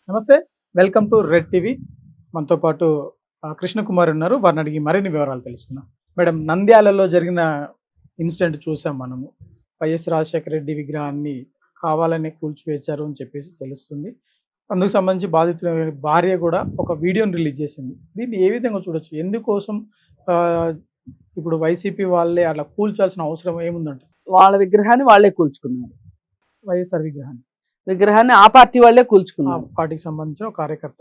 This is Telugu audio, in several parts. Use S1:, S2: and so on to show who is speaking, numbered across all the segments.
S1: నమస్తే. Welcome to red TV. మనతో పాటు కృష్ణకుమార్ ఉన్నారు. వారిని అడిగి మరిన్ని వివరాలు తెలుసుకుందాం. మేడం, నంద్యాలలో జరిగిన ఇన్సిడెంట్ చూసాం మనము. వైఎస్ రాజశేఖర రెడ్డి విగ్రహాన్ని కావాలనే కూల్చివేశారు అని చెప్పేసి తెలుస్తుంది. అందుకు సంబంధించి బాధితుల భార్య కూడా ఒక వీడియోని రిలీజ్ చేసింది. దీన్ని ఏ విధంగా చూడొచ్చు? ఎందుకోసం ఇప్పుడు వైసీపీ వాళ్ళే అలా కూల్చాల్సిన అవసరం ఏముందంట?
S2: వాళ్ళ విగ్రహాన్ని వాళ్ళే కూల్చుకున్నారు.
S1: వైఎస్ఆర్ విగ్రహాన్ని
S2: ఆ పార్టీ వాళ్ళే కూల్చుకున్నారు.
S1: పార్టీకి సంబంధించిన ఒక కార్యకర్త.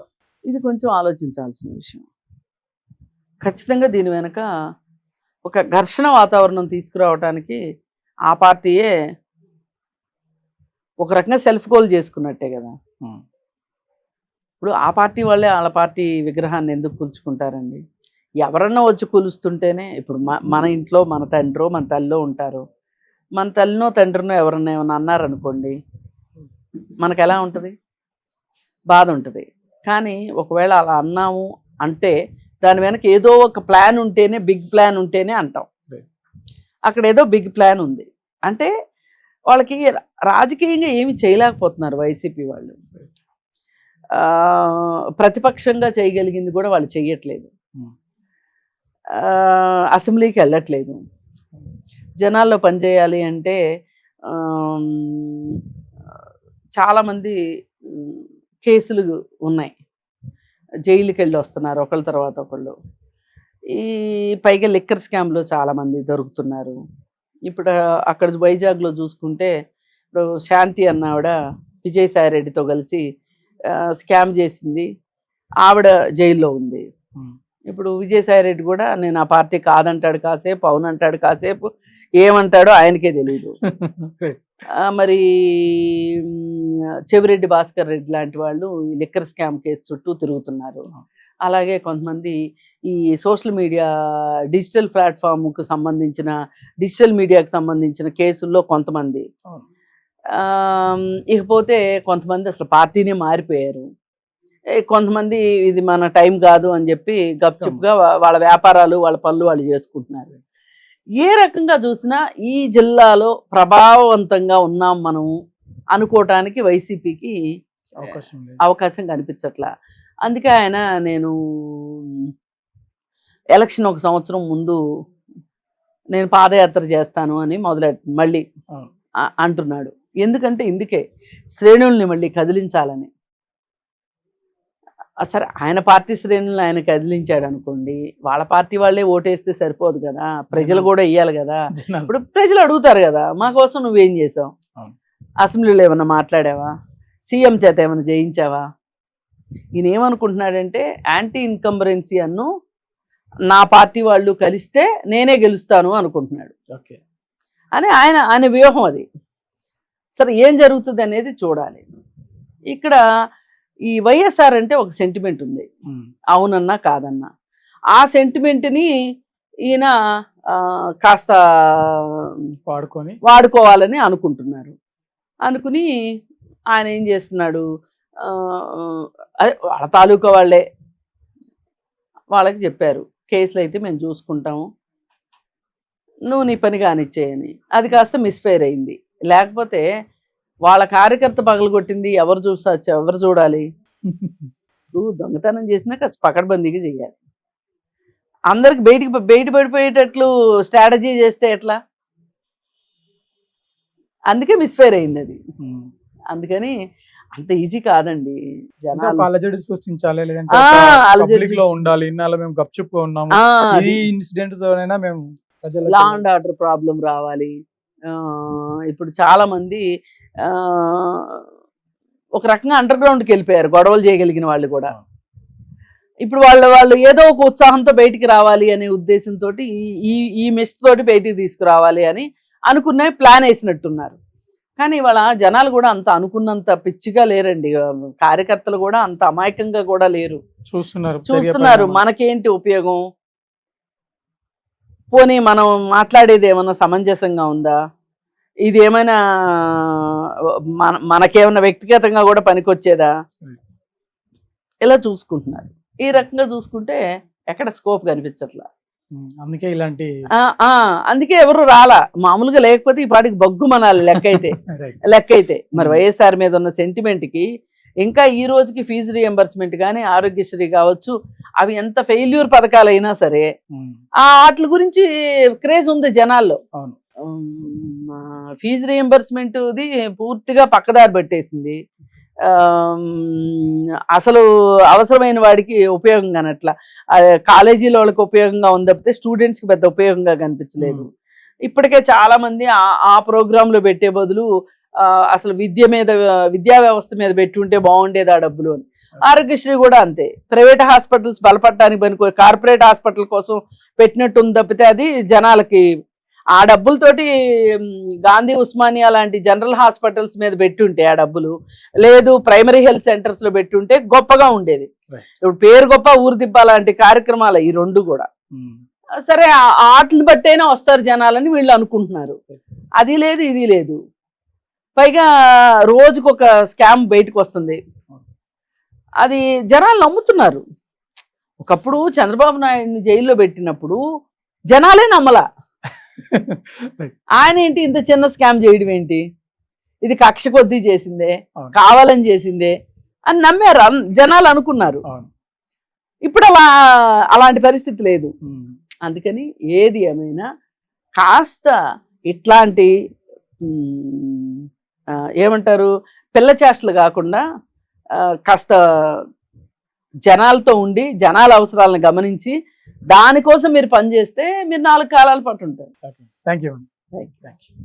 S2: ఇది కొంచెం ఆలోచించాల్సిన విషయం. ఖచ్చితంగా దీని వెనక ఒక ఘర్షణ వాతావరణం తీసుకురావడానికి ఆ పార్టీయే ఒక రకంగా సెల్ఫ్ గోల్ చేసుకున్నట్టే కదా. ఇప్పుడు ఆ పార్టీ వాళ్ళే వాళ్ళ పార్టీ విగ్రహాన్ని ఎందుకు కూల్చుకుంటారండి? ఎవరన్నా వచ్చి కూలుస్తుంటేనే. ఇప్పుడు మన ఇంట్లో మన తండ్రో మన తల్లిలో ఉంటారు. మన తల్లినో తండ్రినో ఎవరన్నా ఏమన్నా అన్నారనుకోండి, మనకు ఎలా ఉంటుంది? బాధ ఉంటుంది. కానీ ఒకవేళ అలా అన్నాము అంటే దాని వెనక ఏదో ఒక ప్లాన్ ఉంటేనే, బిగ్ ప్లాన్ ఉంటేనే అంటాం. అక్కడ ఏదో బిగ్ ప్లాన్ ఉంది అంటే వాళ్ళకి రాజకీయంగా ఏమి చేయలేకపోతున్నారు వైసీపీ వాళ్ళు. ప్రతిపక్షంగా చేయగలిగింది కూడా వాళ్ళు చెయ్యట్లేదు. అసెంబ్లీకి వెళ్ళట్లేదు. జనాల్లో పనిచేయాలి అంటే చాలామంది కేసులు ఉన్నాయి, జైలుకి వెళ్ళి వస్తున్నారు ఒకళ్ళ తర్వాత ఒకళ్ళు. ఈ పైగా లిక్కర్ స్కామ్లో చాలామంది దొరుకుతున్నారు. ఇప్పుడు అక్కడ వైజాగ్లో చూసుకుంటే ఇప్పుడు శాంతి అన్న ఆవిడ విజయసాయి రెడ్డితో కలిసి స్కామ్ చేసింది. ఆవిడ జైల్లో ఉంది. ఇప్పుడు విజయసాయి రెడ్డి కూడా నేను ఆ పార్టీ కాదంటాడు కాసేపు, అవునంటాడు కాసేపు, ఏమంటాడో ఆయనకే తెలియదు. మరి చెవిరెడ్డి భాస్కర్ రెడ్డి లాంటి వాళ్ళు ఈ లిక్కర్ స్కామ్ కేసు చుట్టూ తిరుగుతున్నారు. అలాగే కొంతమంది ఈ సోషల్ మీడియా డిజిటల్ ప్లాట్ఫామ్కు సంబంధించిన డిజిటల్ మీడియాకు సంబంధించిన కేసుల్లో కొంతమంది, ఇకపోతే కొంతమంది అసలు పార్టీనే మారిపోయారు. కొంతమంది ఇది మన టైం కాదు అని చెప్పి గప్చుప్గా వాళ్ళ వ్యాపారాలు వాళ్ళ పనులు వాళ్ళు చేసుకుంటున్నారు. ఏ రకంగా చూసినా ఈ జిల్లాలో ప్రభావవంతంగా ఉన్నాం మనం అనుకోవటానికి వైసీపీకి అవకాశం కనిపించట్లా. అందుకే ఆయన నేను ఎలక్షన్ ఒక సంవత్సరం ముందు నేను పాదయాత్ర చేస్తాను అని మళ్ళీ అంటున్నాడు. ఎందుకంటే ఇందుకే శ్రేణుల్ని మళ్ళీ కదిలించాలని. సరే, ఆయన పార్టీ శ్రేణులను ఆయన కదిలించాడు అనుకోండి, వాళ్ళ పార్టీ వాళ్ళే ఓటేస్తే సరిపోదు కదా, ప్రజలు కూడా ఇయ్యాలి కదా. ఇప్పుడు ప్రజలు అడుగుతారు కదా, మా కోసం నువ్వేం చేసావు? అసెంబ్లీలో ఏమన్నా మాట్లాడావా? సీఎం చేత ఏమైనా చేయించావా? ఈయన ఏమనుకుంటున్నాడంటే యాంటీ ఇన్కంబరెన్సీ అన్ను నా పార్టీ వాళ్ళు కలిస్తే నేనే గెలుస్తాను అనుకుంటున్నాడు. ఓకే అని ఆయన వ్యూహం అది. సరే, ఏం జరుగుతుంది అనేది చూడాలి. ఇక్కడ ఈ వైఎస్ఆర్ అంటే ఒక సెంటిమెంట్ ఉంది, అవునన్నా కాదన్నా. ఆ సెంటిమెంట్ని ఈయన కాస్త వాడుకోవాలని అనుకుంటున్నారు. అనుకుని ఆయన ఏం చేస్తున్నాడు, వాళ్ళ తాలూకా వాళ్ళే వాళ్ళకి చెప్పారు, కేసులు అయితే మేము చూసుకుంటాము, నువ్వు నీ పని కానిచ్చేయని. అది కాస్త మిస్ఫైర్ అయింది. లేకపోతే వాళ్ళ కార్యకర్త పగలగొట్టింది ఎవరు చూడాలి? నువ్వు దొంగతనం చేసినా కాస్త పకడ్బందీగా చెయ్యాలి. అందరికి బయట పడిపోయేటట్లు స్ట్రాటజీ చేస్తే ఎట్లా? అందుకే మిస్ఫైర్ అయింది అది. అందుకని అంత ఈజీ కాదండి. జనాలు
S1: అలజడి సృష్టించాలి, ఉండాలి. ఇన్నాళ్ళు మేము గప్చుప్గా ఉన్నాము, ఈ ఇన్సిడెంట్స్ మేము
S2: లా అండ్ ఆర్డర్ ప్రాబ్లం రావాలి. ఇప్పుడు చాలా మంది ఒక రకంగా అండర్ గ్రౌండ్కి వెళ్ళిపోయారు, గొడవలు చేయగలిగిన వాళ్ళు కూడా. ఇప్పుడు వాళ్ళు ఏదో ఒక ఉత్సాహంతో బయటికి రావాలి అనే ఉద్దేశంతో ఈ మెస్ తోటి బయటికి తీసుకురావాలి అని అనుకునే ప్లాన్ వేసినట్టున్నారు. కానీ వాళ్ళ జనాలు కూడా అంత అనుకున్నంత పిచ్చిగా లేరండి. కార్యకర్తలు కూడా అంత అమాయకంగా కూడా లేరు. చూస్తున్నారు మనకేంటి ఉపయోగం, పోనీ మనం మాట్లాడేది ఏమన్నా సమంజసంగా ఉందా, ఇది ఏమైనా మనకేమన్నా వ్యక్తిగతంగా కూడా పనికొచ్చేదా, ఇలా చూసుకుంటున్నారు. ఈ రకంగా చూసుకుంటే ఎక్కడ స్కోప్ కనిపించట్లా.
S1: అందుకే ఇలాంటి
S2: అందుకే ఎవరు రాలా. మామూలుగా లేకపోతే ఈ పాటికి బగ్గు మనాలి లెక్క అయితే. మరి వైఎస్ఆర్ మీద ఉన్న సెంటిమెంట్కి ఇంకా ఈ రోజుకి ఫీజు రియంబర్స్మెంట్ కానీ ఆరోగ్యశ్రీ కావచ్చు, అవి ఎంత ఫెయిల్యూర్ పథకాలైనా సరే వాటి గురించి క్రేజ్ ఉంది జనాల్లో.
S1: అవును.
S2: ఫీజు రియంబర్స్మెంట్ది పూర్తిగా పక్కదారి పెట్టేసింది. అసలు అవసరమైన వాడికి ఉపయోగం కానట్లా, కాలేజీలో వాళ్ళకి ఉపయోగంగా ఉంది తప్పితే స్టూడెంట్స్కి పెద్ద ఉపయోగంగా కనిపించలేదు. ఇప్పటికే చాలా మంది ఆ ప్రోగ్రాంలో పెట్టే బదులు అసలు విద్యా వ్యవస్థ మీద పెట్టుంటే బాగుండేది ఆ డబ్బులు అని. ఆరోగ్యశ్రీ కూడా అంతే, ప్రైవేట్ హాస్పిటల్స్ బలపడటానికి పనికో కార్పొరేట్ హాస్పిటల్ కోసం పెట్టినట్టుంది తప్పితే అది జనాలకి ఆ డబ్బులతోటి గాంధీ ఉస్మానియా లాంటి జనరల్ హాస్పిటల్స్ మీద పెట్టుంటే ఆ డబ్బులు, లేదు ప్రైమరీ హెల్త్ సెంటర్స్ లో పెట్టుంటే గొప్పగా ఉండేది. ఇప్పుడు పేరు గొప్ప ఊరు దిబ్బ లాంటి కార్యక్రమాలు ఈ రెండు కూడా. సరే ఆటలు బట్టైనా వస్తారు జనాలని వీళ్ళు అనుకుంటున్నారు. అది లేదు ఇది లేదు. పైగా రోజుకొక స్కామ్ బయటకు వస్తుంది, అది జనాలు నమ్ముతున్నారు. ఒకప్పుడు చంద్రబాబు నాయుడిని జైల్లో పెట్టినప్పుడు జనాలే నమ్మలా. ఆయన ఏంటి ఇంత చిన్న స్కామ్ చేయడం ఏంటి, ఇది కక్ష కొద్దీ చేసిందే, కావాలని చేసిందే అని నమ్మారు జనాలు అనుకున్నారు. ఇప్పుడు అలాంటి పరిస్థితి లేదు. అందుకని ఏది ఏమైనా కాస్త ఇట్లాంటి ఏమంటారు పిల్ల చేష్టలు కాకుండా కాస్త జనాలతో ఉండి జనాల అవసరాలను గమనించి దానికోసం మీరు పనిచేస్తే మీరు 4 కాలాల పాటు ఉంటారు.
S1: Thank you.